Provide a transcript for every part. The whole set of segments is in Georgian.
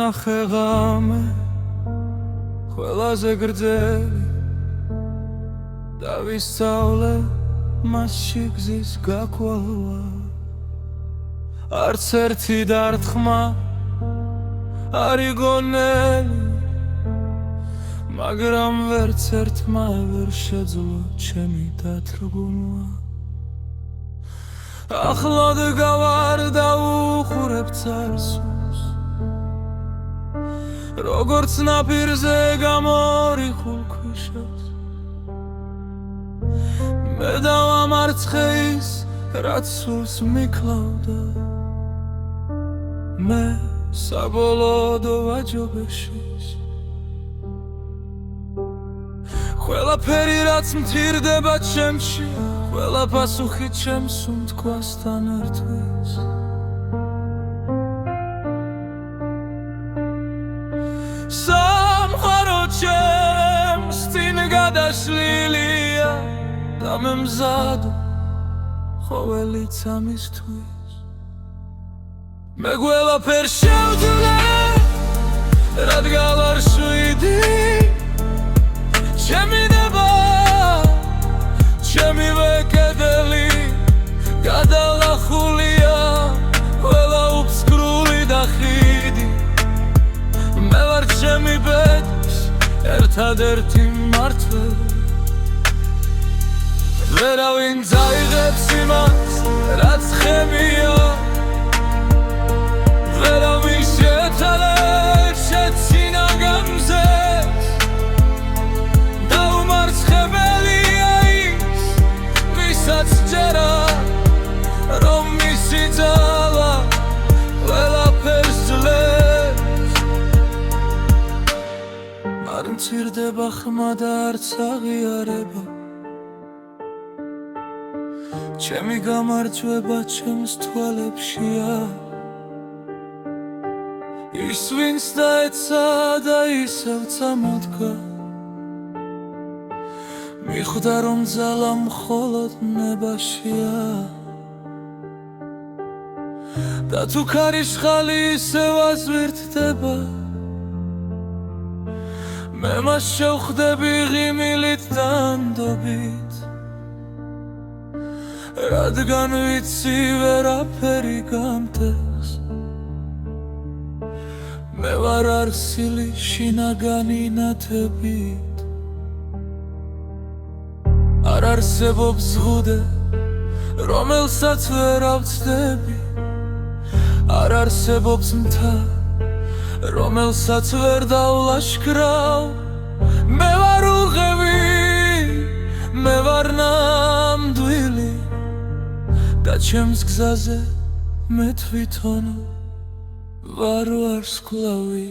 ვნახე ღამე ყველაზე გრძელი და ვისწავლე მასში გზის გაქვალვა არც ერთი დარტყმა არ იგონელი მაგრამ ვერც ერთმა ვერ შეძლო ჩემი დათრგუნვა ახლად გავარ და უხურებ წარსულს როგორც ნაპირზე გამორიხულ ქვიშას მე დავამარცხე ის რაც სულს მიკლავდა მე საბოლოო ვაჯობეში ყველაფერი რაც მცირდება ჩემში ყველა პასუხი ჩემს უმთქვასთან ერთვის სამყარო ჩემს წინ გადაშლილია და მე მზადო ყოველიც ამისთვის მე ყველაფერს შევძლე რადგან არ შვიდი ჩემი ნება ჩემივე კედელი გადალახულია ყველა უფსკრული და ხიდი მე ვარ ჩემი ბედნის ერთადერთი მმართველი ვერავინ წაიღებს იმას რაც ხემია ვერავინ შეცალებს შეცინაგამზეს დაუმარცხებელია ის ვისაც ჯერა რომ მისი ძალა ყველაფერს ძლებს არ მცირდება ხმა და არც აღიარება ჩემი გამარჯვება ჩემს თვალებშია ის ვინც დაეცა და ისევ წამოდგა მიხვდა რომ ძალა მხოლოდ ნებაშია და თუ ქარიშხალი ისევ აზვირთდება მე მას შევხვდები ღიმილით და ნდობით რადგან ვიცი ვერაფერი გამტეხს მე ვარ არსილი შინაგანი ნათებით არ არსებობს ზღუდე რომელსაც ვერ ავწდები არ არსებობს მთა რომელსაც ვერ დავლაშქრავ მე ვარ უღევი მე ვარ ნამდვილი და ჩემს გზაზე მე თვითონ ვარ ვარსკვლავი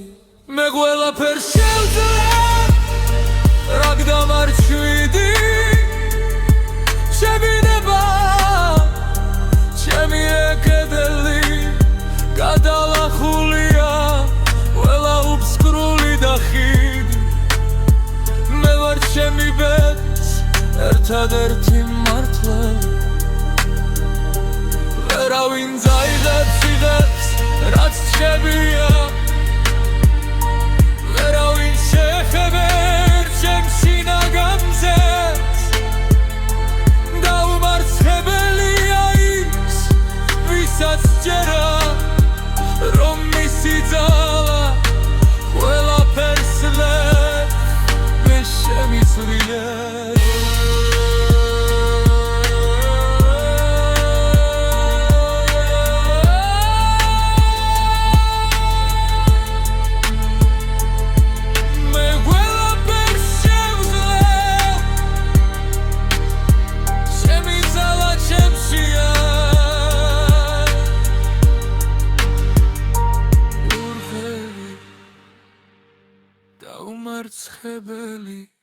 მე ყველაფერს შევძლე რადგან არ შვიდი ჩემი ნება ჩემი კედელი გადალახულია ყველა უფსკრული და ხიდი მე ვარ ჩემი ბედნის ერთადერთი მმართველი ვერავინ წაიღებს იღებს რაც შევია ვერავინ შეხებერ ჩემს შინაგამზეს დაუმარცხებელია ის ვისაც ჯერა რომ მისი ძალა ყველაფერს ძლებს მე შემიძლია Umar Tchebeli